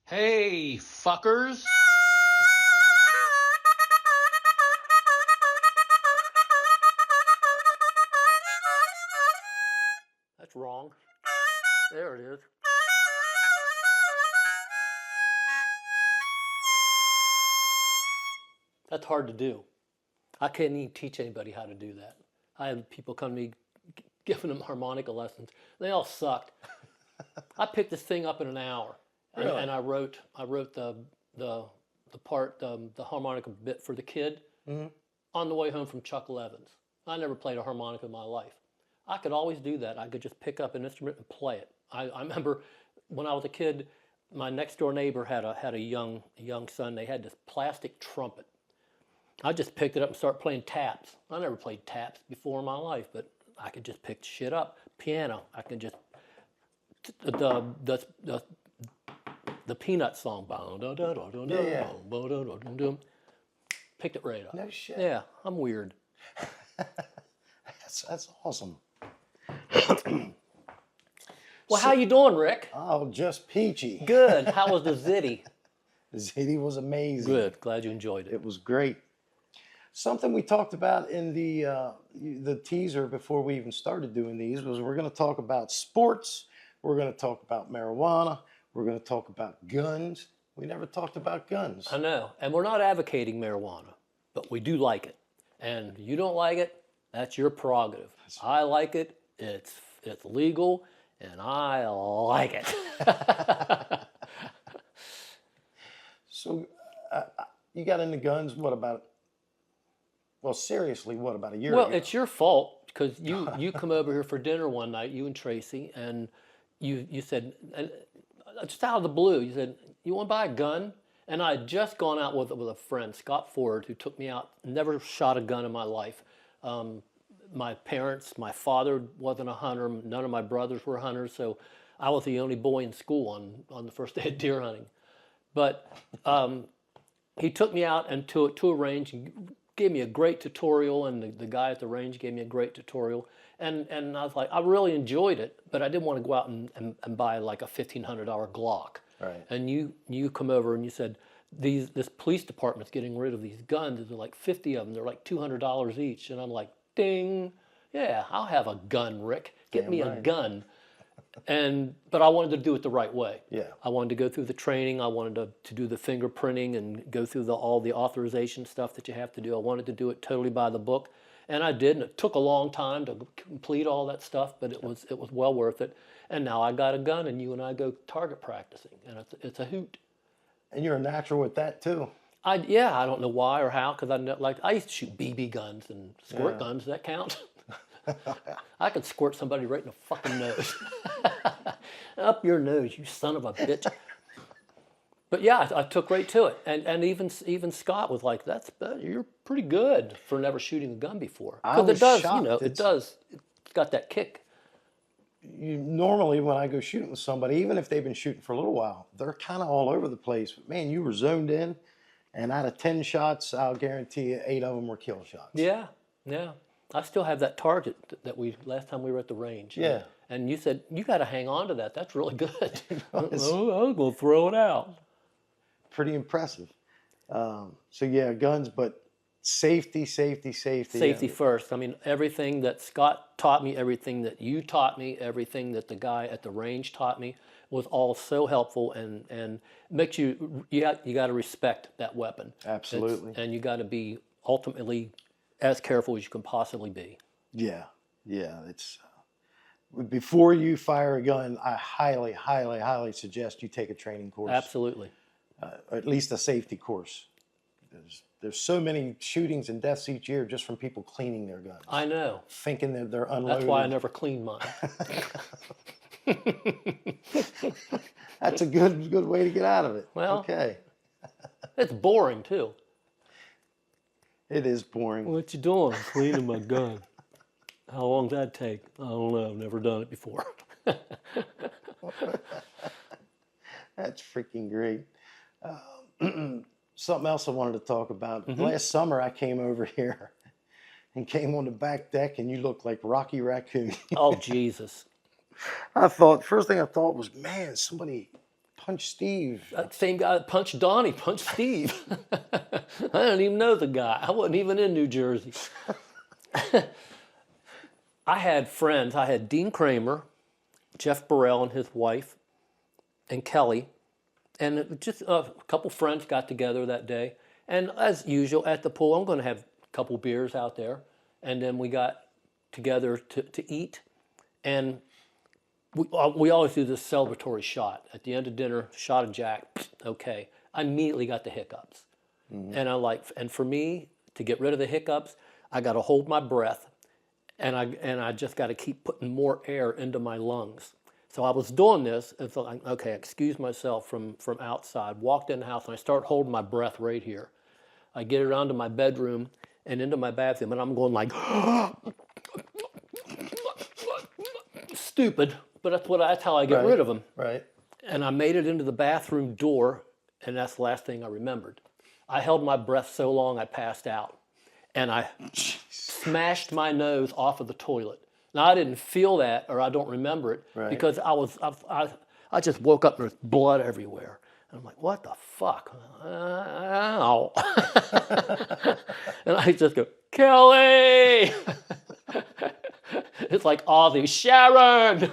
Hey, fuckers. That's wrong. There it is. That's hard to do. I can't even teach anybody how to do that. I had people come to me giving them harmonica lessons. They all sucked. I picked this thing up in an hour, and, Really? and I wrote the part the harmonica bit for the kid on the way home from Chuck Levin's. I never played a harmonica in my life. I could always do that. I could just pick up an instrument and play it. I remember when I was a kid, my next door neighbor had a young son. They had this plastic trumpet. I just picked it up and started playing taps. I never played taps before in my life, but I could just pick shit up. Piano, I could just the Peanut song. Yeah. Picked it right up. No shit. Yeah, I'm weird. That's awesome. Well, how you doing, Rick? Oh, just peachy. Good. How was the Zitty? Zitty was amazing. Good. Glad you enjoyed it. It was great. Something we talked about in the teaser before we even started doing these was we're going to talk about sports. We're going to talk about marijuana. We're going to talk about guns. We never talked about guns. I know. And we're not advocating marijuana, but we do like it. And you don't like it, that's your prerogative. I like it. It's legal, and I like it. So you got into guns, what about, well, seriously, what, about a year Well, ago? it's your fault because you come over here for dinner one night, you and Tracy, and you said, and just out of the blue, you said, you want to buy a gun? And I had just gone out with a friend, Scott Ford, who took me out, never shot a gun in my life. My parents, my father wasn't a hunter, none of my brothers were hunters, so I was the only boy in school on the first day of deer hunting. But he took me out and to a range and gave me a great tutorial, and the guy at the range gave me a great tutorial. And I was like, I really enjoyed it, but I didn't want to go out and buy like a $1,500 Glock. Right. And you come over and you said, this police department's getting rid of these guns. There's like 50 of them. They're like $200 each. And I'm like, ding. Yeah, I'll have a gun, Rick. Get me a gun. But I wanted to do it the right way. Yeah. I wanted to go through the training. I wanted to do the fingerprinting and go through all the authorization stuff that you have to do. I wanted to do it totally by the book. And I did, and it took a long time to complete all that stuff, but it was well worth it. And now I got a gun, and you and I go target practicing, and it's a hoot. And you're a natural with that, too. I don't know why or how, because I used to shoot BB guns and squirt guns. Does that count? I could squirt somebody right in the fucking nose. Up your nose, you son of a bitch. But yeah, I took right to it, and even Scott was like, you're pretty good for never shooting a gun before. Because it does, shocked. It's got that kick. Normally, when I go shooting with somebody, even if they've been shooting for a little while, they're kind of all over the place. But man, you were zoned in, and out of 10 shots, I'll guarantee you 8 of them were kill shots. Yeah. I still have that target that last time we were at the range. Yeah. And you said, you got to hang on to that. That's really good. I was going to throw it out. Pretty impressive. So yeah, guns, but safety. Safety first. I mean, everything that Scott taught me, everything that you taught me, everything that the guy at the range taught me was all so helpful and makes you got to respect that weapon. Absolutely. And you got to be ultimately as careful as you can possibly be. Yeah. It's before you fire a gun, I highly suggest you take a training course. Absolutely. At least a safety course. There's so many shootings and deaths each year just from people cleaning their guns. I know. Thinking that they're unloaded. That's why I never cleaned mine. That's a good way to get out of it. Well, okay. It's boring too. It is boring. What you doing? Cleaning my gun. How long does that take? I don't know. I've never done it before. That's freaking great. Something else I wanted to talk about. Last summer I came over here and came on the back deck and you looked like Rocky Raccoon. Oh, Jesus. First thing I thought was, man, somebody Punch Steve. That same guy that punched Donnie, punched Steve. I don't even know the guy. I wasn't even in New Jersey. I had friends. I had Dean Kramer, Jeff Burrell and his wife, and Kelly. And just a couple friends got together that day. And as usual, at the pool, I'm going to have a couple beers out there. And then we got together to eat. And we always do this celebratory shot. At the end of dinner, shot of Jack, okay. I immediately got the hiccups. Mm-hmm. And for me, to get rid of the hiccups, I got to hold my breath. And I just got to keep putting more air into my lungs. So I was doing this, and so like, okay, excuse myself from outside, walked in the house, and I start holding my breath right here. I get around to my bedroom and into my bathroom, and I'm going like, stupid, but that's how I get rid of them. Right. And I made it into the bathroom door, and that's the last thing I remembered. I held my breath so long I passed out, and I smashed my nose off of the toilet. Now, I didn't feel that, or I don't remember it, because I just woke up and there's blood everywhere. And I'm like, what the fuck? Ow. And I just go, Kelly! It's like Ozzy, Sharon!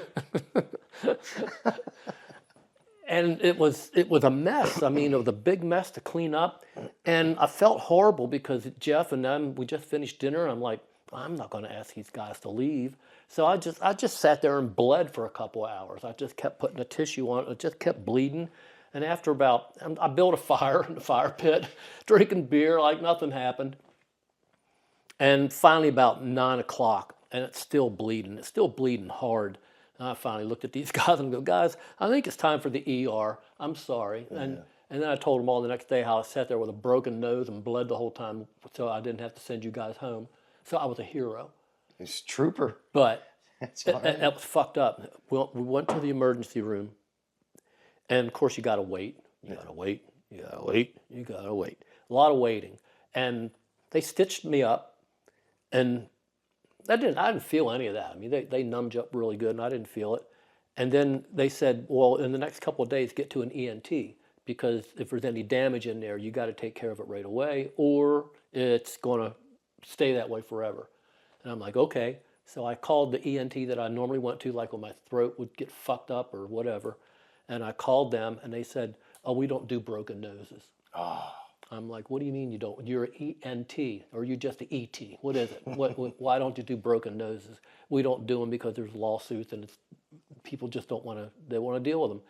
And it was a mess. I mean, it was a big mess to clean up. And I felt horrible because Jeff and them, we just finished dinner. I'm like, I'm not going to ask these guys to leave. So I just sat there and bled for a couple of hours. I just kept putting a tissue on it. It just kept bleeding. And after I built a fire in the fire pit, drinking beer like nothing happened. And finally about 9 o'clock, and it's still bleeding. It's still bleeding hard. And I finally looked at these guys and go, guys, I think it's time for the ER. I'm sorry. Yeah. And then I told them all the next day how I sat there with a broken nose and bled the whole time, so I didn't have to send you guys home. So I was a hero. He's a trooper. But that was fucked up. We went to the emergency room, and of course you got to wait. You got to wait. You got to wait. You got to wait. A lot of waiting. And they stitched me up, and I didn't feel any of that. I mean, they numbed you up really good, and I didn't feel it. And then they said, well, in the next couple of days, get to an ENT, because if there's any damage in there, you got to take care of it right away, or it's going to stay that way forever. And I'm like, okay. So I called the ENT that I normally went to, like when my throat would get fucked up or whatever. And I called them, and they said, oh, we don't do broken noses. Oh. I'm like, what do you mean you don't? You're an ENT, or you're just an ET. What is it? Why don't you do broken noses? We don't do them because there's lawsuits, and people just don't want to, they want to deal with them.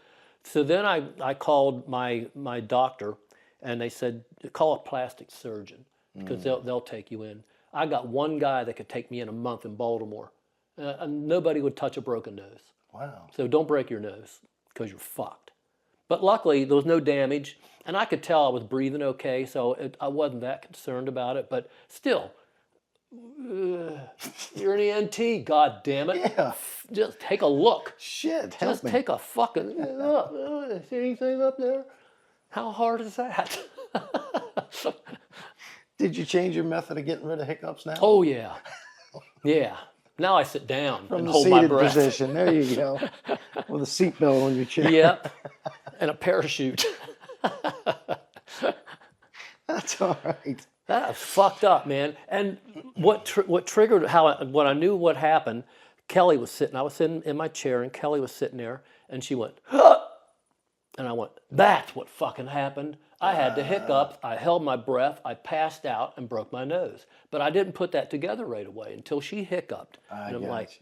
So then I called my doctor, and they said, call a plastic surgeon, because they'll take you in. I got one guy that could take me in a month in Baltimore. Nobody would touch a broken nose. Wow. So don't break your nose, because you're fucked. But luckily, there was no damage, and I could tell I was breathing okay, so I wasn't that concerned about it. But still, you're an ENT, God damn it. Yeah. Just take a look. Shit, help Just me. take a fucking look. See anything up there? How hard is that? Did you change your method of getting rid of hiccups now? Oh, yeah. Yeah. Now I sit down From and the hold my seated breath. position. There you go. With a seatbelt on your chair. Yep. And a parachute. That's all right. That was fucked up, man. And what triggered when I knew what happened, Kelly was sitting. I was sitting in my chair, and Kelly was sitting there, and she went, huh! And I went, that's what fucking happened. I had the hiccups. I held my breath. I passed out and broke my nose. But I didn't put that together right away until she hiccuped. And I'm like,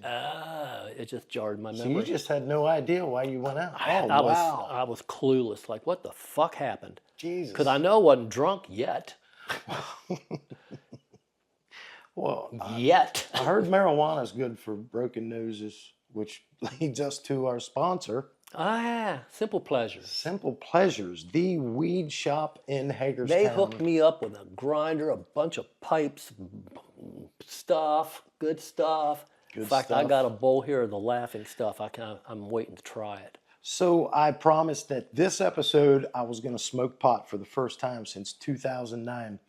it just jarred my memory. So you just had no idea why you went out. I was clueless. Like, what the fuck happened? Jesus. Because I know I wasn't drunk yet. Well, yet. I heard marijuana is good for broken noses, which leads us to our sponsor. Simple Pleasures. Simple Pleasures, the weed shop in Hagerstown. They hooked me up with a grinder, a bunch of pipes, stuff, good stuff. In fact, I got a bowl here of the laughing stuff. I'm waiting to try it. So I promised that this episode I was going to smoke pot for the first time since 2009.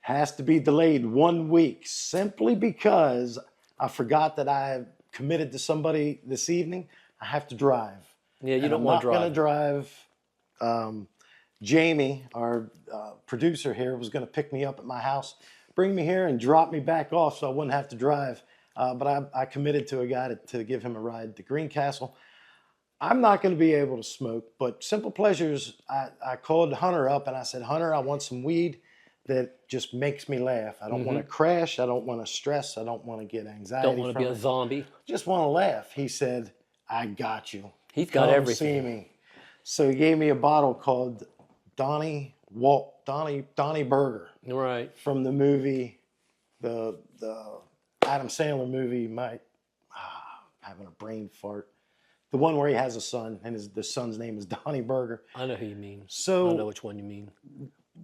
Has to be delayed 1 week simply because I forgot that I committed to somebody this evening. I have to drive. Yeah, you don't want to drive. I'm not going to drive Jamie, our producer here, was going to pick me up at my house, bring me here, and drop me back off so I wouldn't have to drive. But I committed to a guy to give him a ride to Greencastle. I'm not going to be able to smoke, but Simple Pleasures, I called Hunter up and I said, Hunter, I want some weed that just makes me laugh. I don't want to crash. I don't want to stress. I don't want to get anxiety. Don't want to be a zombie. Just want to laugh. He said, I got you. He's got Come everything. see me. So he gave me a bottle called Donnie Burger Right. from the movie, the Adam Sandler movie. Having a brain fart. The one where he has a son and the son's name is Donnie Burger. I know who you mean. So I know which one you mean.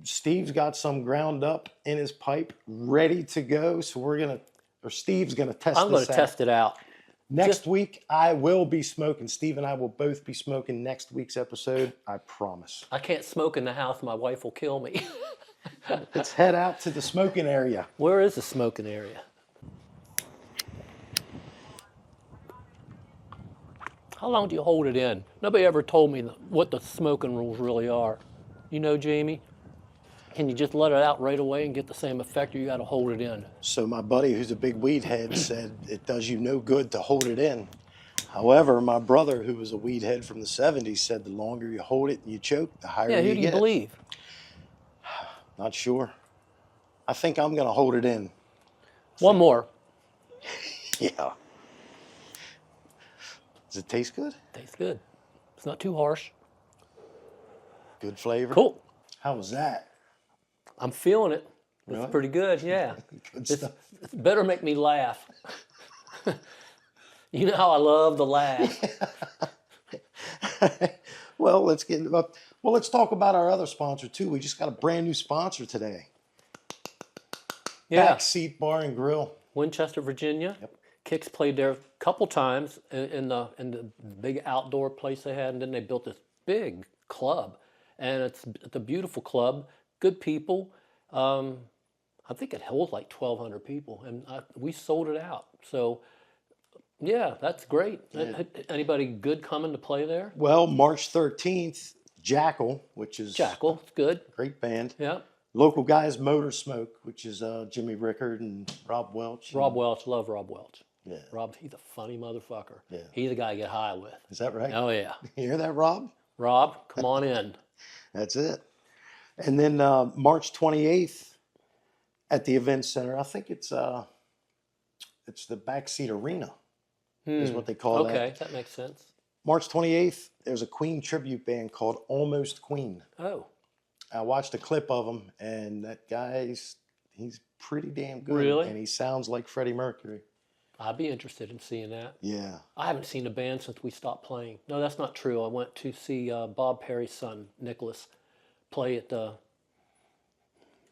Steve's got some ground up in his pipe, ready to go. So Steve's gonna test. I'm going to test it out. Next week, I will be smoking. Steve and I will both be smoking next week's episode. I promise. I can't smoke in the house. My wife will kill me. Let's head out to the smoking area. Where is the smoking area? How long do you hold it in? Nobody ever told me what the smoking rules really are. You know, Jamie? Can you just let it out right away and get the same effect, or you got to hold it in? So my buddy, who's a big weed head, said it does you no good to hold it in. However, my brother, who was a weed head from the 70s, said the longer you hold it and you choke, the higher you get. Yeah, who do you believe? Not sure. I think I'm going to hold it in. One more. Yeah. Does it taste good? Tastes good. It's not too harsh. Good flavor? Cool. How was that? I'm feeling it. It's Really? pretty good, yeah. Good It's stuff. better make me laugh. You know how I love to laugh. Well, let's talk about our other sponsor too. We just got a brand new sponsor today. Yeah. Backseat Bar and Grill. Winchester, Virginia. Yep. Kicks played there a couple times in the big outdoor place they had, and then they built this big club, and it's a beautiful club, good people. I think it holds like 1,200 people, and we sold it out. So, yeah, that's great. Yeah. Anybody good coming to play there? Well, March 13th, Jackal, which is Jackal, it's good. a great band. Yeah. Local guys, Motor Smoke, which is Jimmy Rickard and Rob Welch. Rob Welch, love Rob Welch. Yeah. Rob, he's a funny motherfucker. Yeah. He's a guy to get high with. Is that right? Oh, yeah. You hear that, Rob? Rob, come on in. That's it. And then March 28th at the Event Center, I think it's the Backseat Arena is what they call that. Okay, that makes sense. March 28th, there's a Queen tribute band called Almost Queen. Oh, I watched a clip of him, and that guy's he's pretty damn good. Really? And he sounds like Freddie Mercury. I'd be interested in seeing that. Yeah. I haven't seen a band since we stopped playing. No, that's not true. I went to see Bob Perry's son, Nicholas, play at the...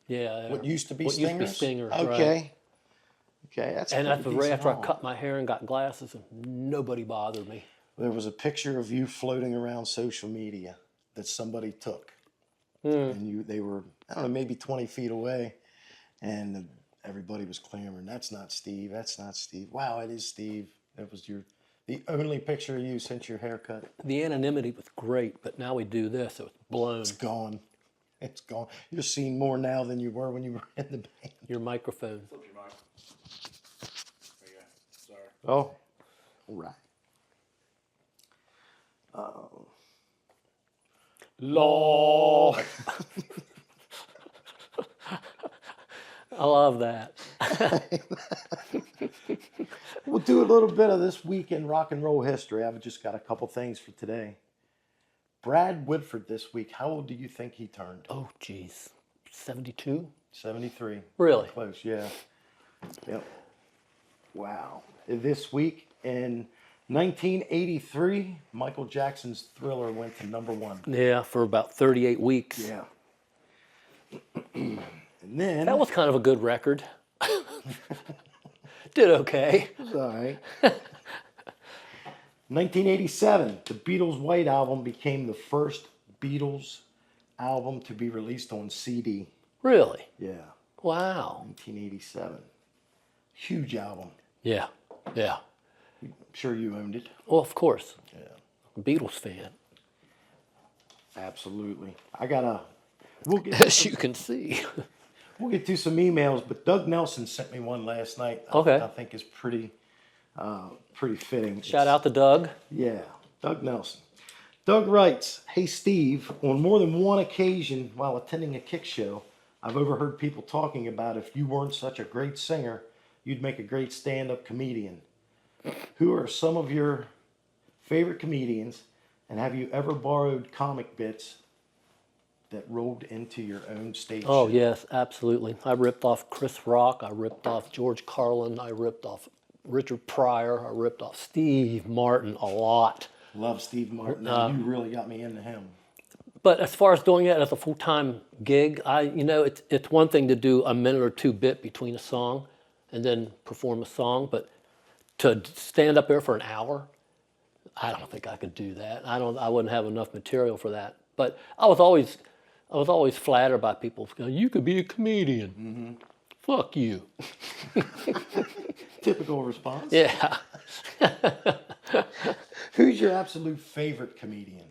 What used to be what Stingers? used to be Stingers, Okay. right. Okay, that's And pretty right decent after I haul. cut my hair and got glasses, and nobody bothered me. There was a picture of you floating around social media that somebody took. Hmm. And they were, I don't know, maybe 20 feet away. And everybody was clamoring, that's not Steve, that's not Steve. Wow, it is Steve. That was the only picture of you since your haircut. The anonymity was great, but now we do this, so it's blown. It's gone. It's gone. You're seen more now than you were when you were in the band. Your microphone. Flip your mic. There you go. Sorry. Oh, all right. Law. I love that. We'll do a little bit of this week in rock and roll history. I've just got a couple things for today. Brad Whitford this week, how old do you think he turned? Oh, geez. 72? 73. Really? Close, yeah. Yep. Wow. This week in 1983, Michael Jackson's Thriller went to #1. Yeah, for about 38 weeks. Yeah. And then... That was kind of a good record. Did okay. It's all right. 1987, the Beatles' White Album became the first Beatles album to be released on CD. Really? Yeah, Wow. 1987. Huge album. Yeah. Yeah. I'm sure you owned it. Well, of course. Yeah. Beatles fan. Absolutely. We'll get As you can see. we'll get to some emails, but Doug Nelson sent me one last night. Okay. I think is pretty fitting. Shout out to Doug. Yeah, Doug Nelson. Doug writes, "Hey Steve, on more than one occasion while attending a kick show, I've overheard people talking about if you weren't such a great singer, you'd make a great stand-up comedian. Who are some of your favorite comedians, and have you ever borrowed comic bits that rolled into your own stage Oh, show?" yes, absolutely. I ripped off Chris Rock. I ripped off George Carlin. I ripped off Richard Pryor. I ripped off Steve Martin a lot. Love Steve Martin. You really got me into him. But as far as doing it as a full-time gig, it's one thing to do a minute or two bit between a song and then perform a song, but to stand up there for an hour, I don't think I could do that. I wouldn't have enough material for that. But I was always flattered by people going, "You could be a comedian." Mm-hmm. Fuck you. Typical response. Yeah. Who's your absolute favorite comedian?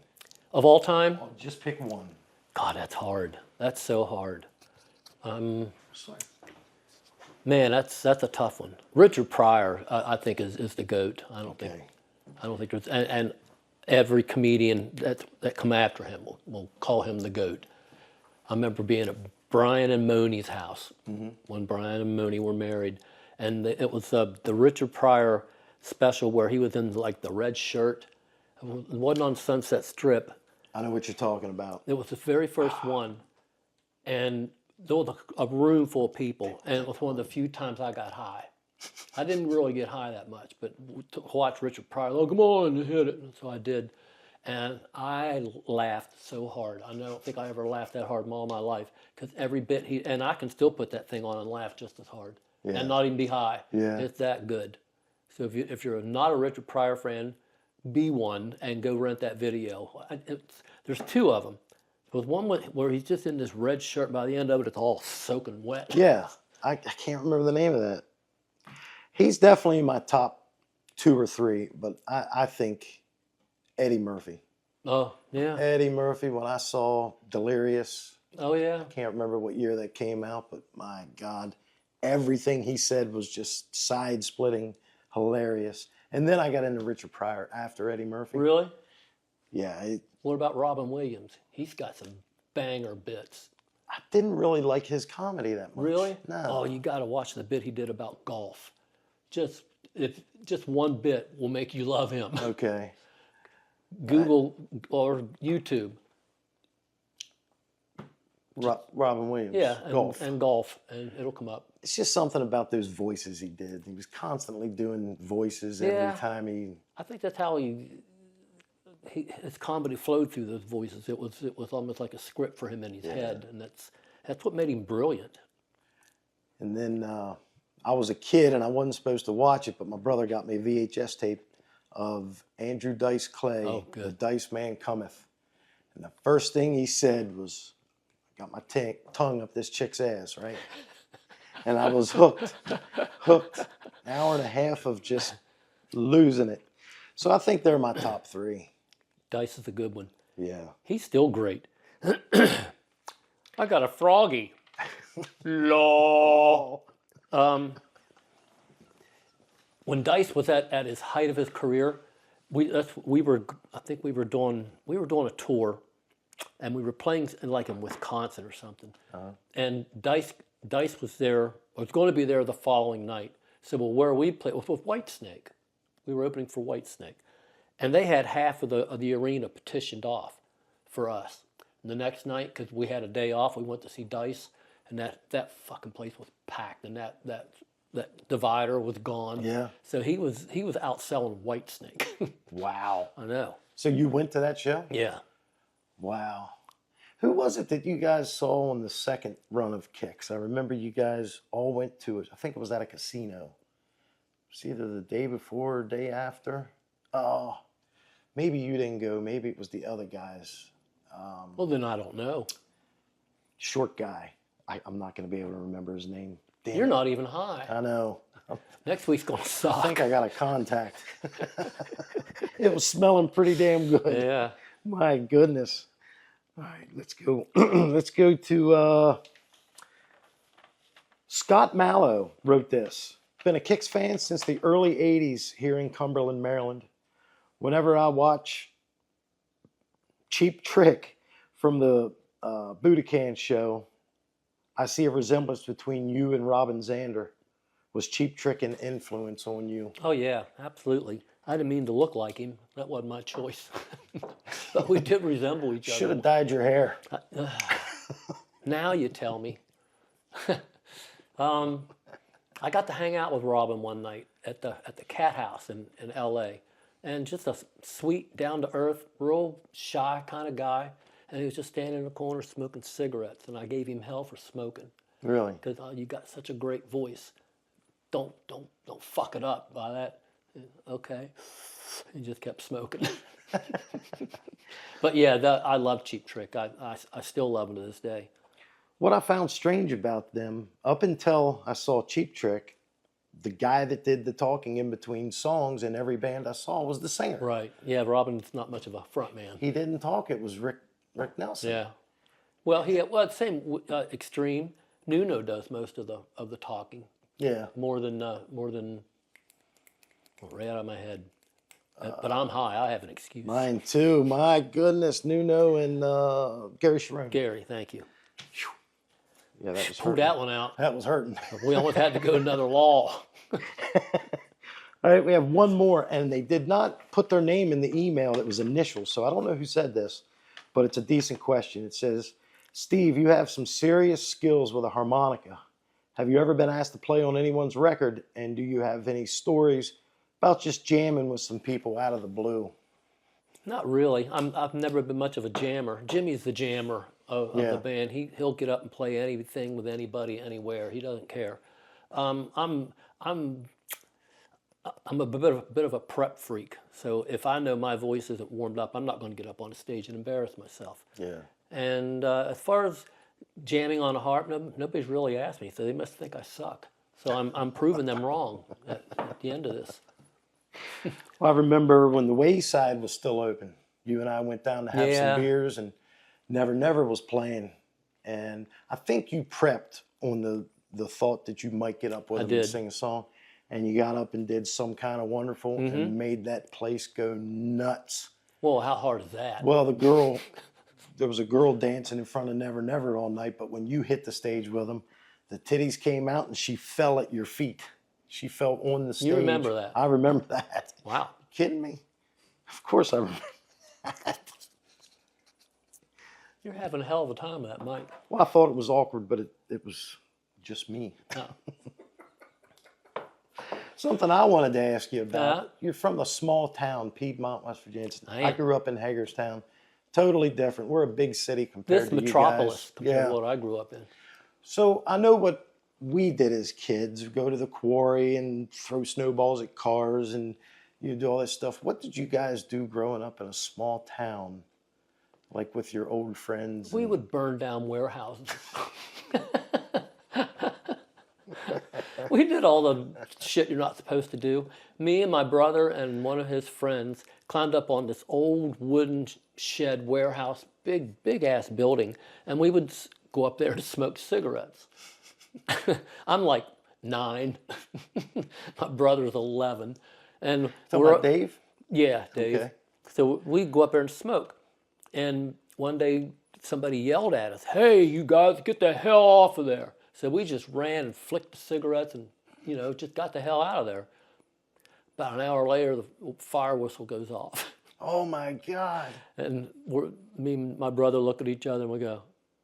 Of all time? Oh, just pick one. God, that's hard. That's so hard. Sorry. Man, that's a tough one. Richard Pryor, I think, is the GOAT. I don't think there's and every comedian that come after him will call him the GOAT. I remember being at Brian and Moni's house when Brian and Moni were married, and it was the Richard Pryor special where he was in like the red shirt. It wasn't on Sunset Strip. I know what you're talking about. It was the very first one, and there was a room full of people, and it was one of the few times I got high. I didn't really get high that much, but to watch Richard Pryor, "Oh, come on, hit it." And so I did, and I laughed so hard. I don't think I ever laughed that hard in all my life, because every bit and I can still put that thing on and laugh just as hard, and not even be high. Yeah. It's that good. So if you're not a Richard Pryor fan, be one and go rent that video. There's two of them. There was one where he's just in this red shirt. By the end of it, it's all soaking wet. Yeah, I can't remember the name of that. He's definitely in my top 2 or 3, but I think Eddie Murphy. Oh, yeah. Eddie Murphy, when I saw Delirious, Oh, yeah. I can't remember what year that came out, but my God, everything he said was just side-splitting, hilarious. And then I got into Richard Pryor after Eddie Murphy. Really? Yeah. What about Robin Williams? He's got some banger bits. I didn't really like his comedy that much. Really? No. Oh, you got to watch the bit he did about golf. Just one bit will make you love him. Okay. Google or YouTube. Robin Williams. Yeah, Golf. and golf, and it'll come up. It's just something about those voices he did. He was constantly doing voices every time he. I think that's how his comedy flowed through those voices. It was almost like a script for him in his head, and that's what made him brilliant. And then I was a kid and I wasn't supposed to watch it, but my brother got me a VHS tape of Andrew Dice Clay, The Dice Man Cometh. And the first thing he said was, "I got my tongue up this chick's ass," right? And I was hooked. Hour and a half of just losing it. So I think they're my top 3. Dice is a good one. Yeah. He's still great. I got a froggy. Law. When Dice was at his height of his career, we were doing a tour, and we were playing in Wisconsin or something. Uh-huh. And Dice was there, or was going to be there the following night. So where we played was with Whitesnake. We were opening for Whitesnake, and they had half of the arena petitioned off for us. And the next night, because we had a day off, we went to see Dice, and that fucking place was packed, and that divider was gone. Yeah. So he was outselling Whitesnake. Wow. I know. So you went to that show? Yeah. Wow. Who was it that you guys saw on the second run of Kicks? I remember you guys all went to it. I think it was at a casino. It was either the day before or day after. Oh, maybe you didn't go. Maybe it was the other guys. Well, then I don't know. Short guy. I'm not going to be able to remember his name. Damn You're it. not even high. I know. Next week's going to suck. I think I got a contact. It was smelling pretty damn good. Yeah. My goodness. All right, let's go. Let's go to Scott Mallow wrote this. Been a Kicks fan since the early 80s here in Cumberland, Maryland. Whenever I watch Cheap Trick from the Budokan show, I see a resemblance between you and Robin Zander. Was Cheap Trick an influence on you? Oh yeah, absolutely. I didn't mean to look like him. That wasn't my choice. But we did resemble each other. Should have dyed your hair. Now you tell me. I got to hang out with Robin one night at the Cat House in L.A. And just a sweet, down-to-earth, real shy kind of guy. And he was just standing in the corner smoking cigarettes. And I gave him hell for smoking. Really? Because you got such a great voice. Don't fuck it up by that. Okay. He just kept smoking. But yeah, I love Cheap Trick. I still love him to this day. What I found strange about them, up until I saw Cheap Trick, the guy that did the talking in between songs in every band I saw was the singer. Right. Yeah, Robin's not much of a front man. He didn't talk. It was Rick Nelson. Yeah. Well, same Extreme. Nuno does most of the talking. Yeah. More than right out of my head. But I'm high. I have an excuse. Mine too. My goodness, Nuno and Gary Sharon. Gary, thank you. Yeah, that was Pulled hurting. that one out. That was hurting. We almost had to go to another law. All right, we have one more, and they did not put their name in the email. That was initials, so I don't know who said this, but it's a decent question. It says, Steve, you have some serious skills with a harmonica. Have you ever been asked to play on anyone's record, and do you have any stories about just jamming with some people out of the blue? Not really. I've never been much of a jammer. Jimmy's the jammer of the band. He'll get up and play anything with anybody, anywhere. He doesn't care. I'm a bit of a prep freak. So if I know my voice isn't warmed up, I'm not going to get up on the stage and embarrass myself. Yeah. And as far as jamming on a harp, nobody's really asked me, so they must think I suck. So I'm proving them wrong at the end of this. Well, I remember when the Wayside was still open. You and I went down to have some beers, and Never Never was playing. And I think you prepped on the thought that you might get up with them and sing a song. And you got up and did Some Kind of Wonderful and made that place go nuts. Well, how hard is that? Well, there was a girl dancing in front of Never Never all night, but when you hit the stage with them, the titties came out and she fell at your feet. She fell on the stage. You remember that? I remember that. Wow. You kidding me? Of course I remember that. You're having a hell of a time with that, Mike. Well, I thought it was awkward, but it was just me. Oh. Something I wanted to ask you about. You're from a small town, Piedmont, West Virginia. I grew up in Hagerstown. Totally different. We're a big city compared This to you guys. metropolis compared to what I grew up in. So I know what we did as kids, go to the quarry and throw snowballs at cars and you do all this stuff. What did you guys do growing up in a small town, like with your old friends? We would burn down warehouses. We did all the shit you're not supposed to do. Me and my brother and one of his friends climbed up on this old wooden shed warehouse, big ass building, and we would go up there to smoke cigarettes. I'm like 9. My brother's 11. And Talking about Dave? Yeah, Dave. Okay. So we go up there and smoke. And one day somebody yelled at us, "Hey, you guys, get the hell off of there." So we just ran and flicked the cigarettes and, just got the hell out of there. About an hour later, the fire whistle goes off. Oh, my God. And me and my brother look at each other and we go,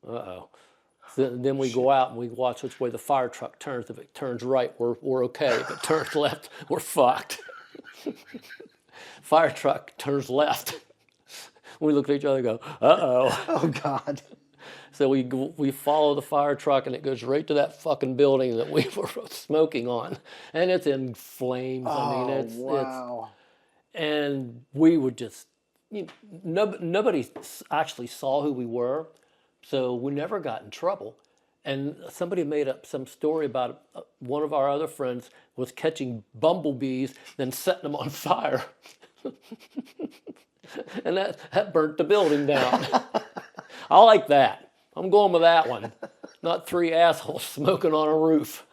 uh-oh. So then we go out and we watch which way the fire truck turns. If it turns right, we're okay. If it turns left, we're fucked. Fire truck turns left. We look at each other and go, uh-oh. Oh, God. So we follow the fire truck and it goes right to that fucking building that we were smoking on. And it's in flames. Wow. And we would just, nobody actually saw who we were. So we never got in trouble. And somebody made up some story about one of our other friends was catching bumblebees, then setting them on fire. And that burnt the building down. I like that. I'm going with that one. Not 3 assholes smoking on a roof.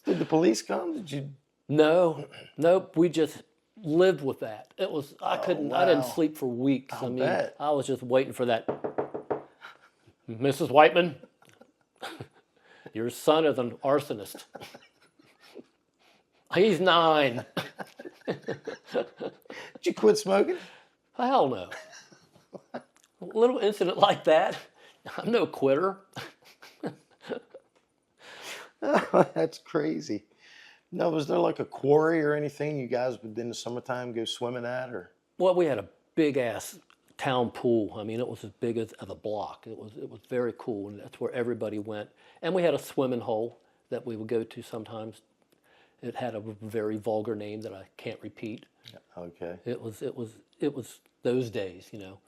Did the police come? Did you? No, nope. We just lived with that. It was I couldn't. I didn't wow. sleep for weeks. I'll bet. I was just waiting for that. Mrs. Whiteman, your son is an arsonist. He's 9. Did you quit smoking? Hell no. A little incident like that. I'm no quitter. That's crazy. No, was there like a quarry or anything you guys would in the summertime go swimming at, or? Well, we had a big ass town pool. I mean, it was as big as a block. It was very cool, and that's where everybody went. And we had a swimming hole that we would go to sometimes. It had a very vulgar name that I can't repeat. Okay. It was those days, you know.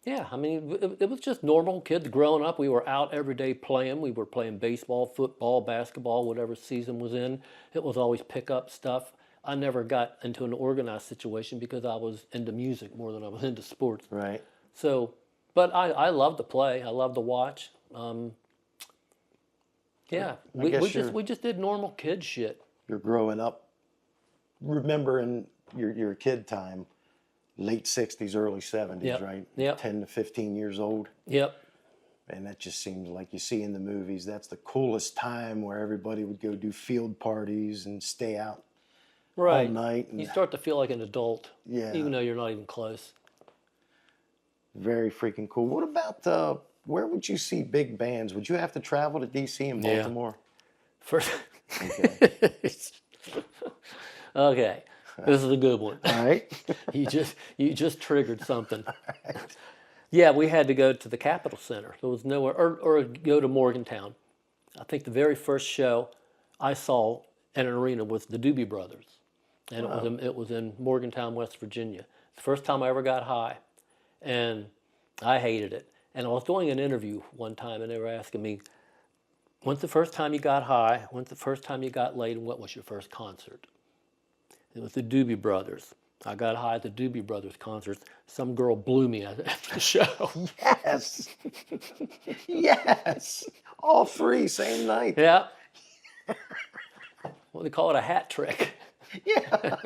Yeah, I mean, it was just normal kids growing up. We were out every day playing. We were playing baseball, football, basketball, whatever season was in. It was always pick-up stuff. I never got into an organized situation because I was into music more than I was into sports. Right. So, but I love to play. I love to watch. Yeah, we just did normal kid shit. You're growing up, remembering your kid time, late 60s, early 70s, Yep. right? Yep. 10 to 15 years old. Yep. And that just seems like you see in the movies, that's the coolest time where everybody would go do field parties and stay out Right. all night. And You start to feel like an adult, yeah, even though you're not even close. very freaking cool. What about, where would you see big bands? Would you have to travel to D.C. and Yeah. Baltimore? First, Okay. okay, this is a good one. All right. You just triggered something. Yeah, we had to go to the Capitol Center. There was nowhere, or go to Morgantown. I think the very first show I saw in an arena was the Doobie Brothers, and it was in Morgantown, West Virginia. It's the first time I ever got high, and I hated it. And I was doing an interview one time, and they were asking me, "When's the first time you got high? When's the first time you got laid? And what was your first concert?" It was the Doobie Brothers. I got high at the Doobie Brothers concerts. Some girl blew me after the show. Yes. Yes. All 3 same night. Yeah. Well, they call it a hat trick. Yeah.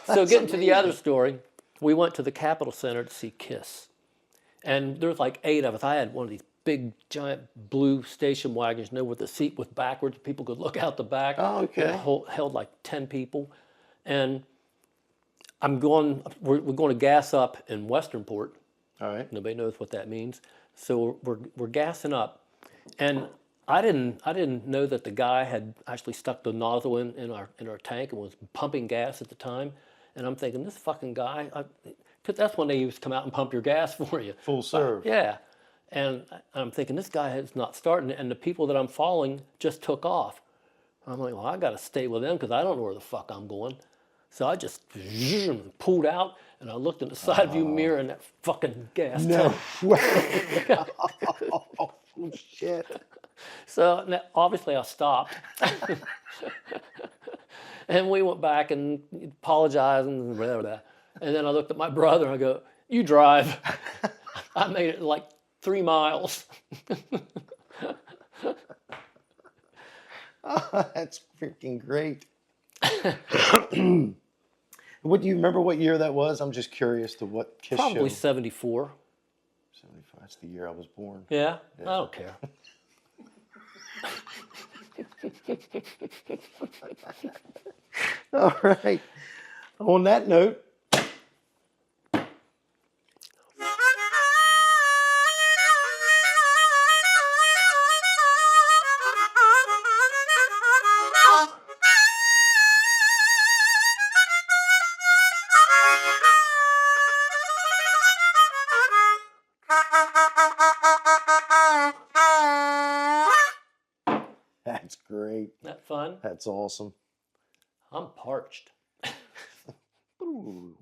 So getting to the other story, we went to the Capitol Center to see Kiss. And there was like 8 of us. I had one of these big, giant blue station wagons, you know, where the seat was backwards. People could look out the back. Oh, okay. It held like 10 people. And we're going to gas up in Westernport. All right. Nobody knows what that means. So we're gassing up. And I didn't know that the guy had actually stuck the nozzle in our tank and was pumping gas at the time. And I'm thinking, this fucking guy, because that's when they used to come out and pump your gas for you. Full serve. Yeah. And I'm thinking, this guy is not starting, and the people that I'm following just took off. I'm like, well, I got to stay with them because I don't know where the fuck I'm going. So I just pulled out, and I looked in the side view mirror, and that fucking gas No tank. way. Oh, shit. So obviously I stopped. And we went back and apologized and blah, blah, blah. And then I looked at my brother and I go, you drive. I made it like 3 miles. Oh, that's freaking great. What do you remember what year that was? I'm just curious to what Kiss Probably show. 74. 75. That's the year I was born. Yeah, I don't care. All right. On that note, that's great. Isn't that fun? That's awesome. I'm parched. Ooh.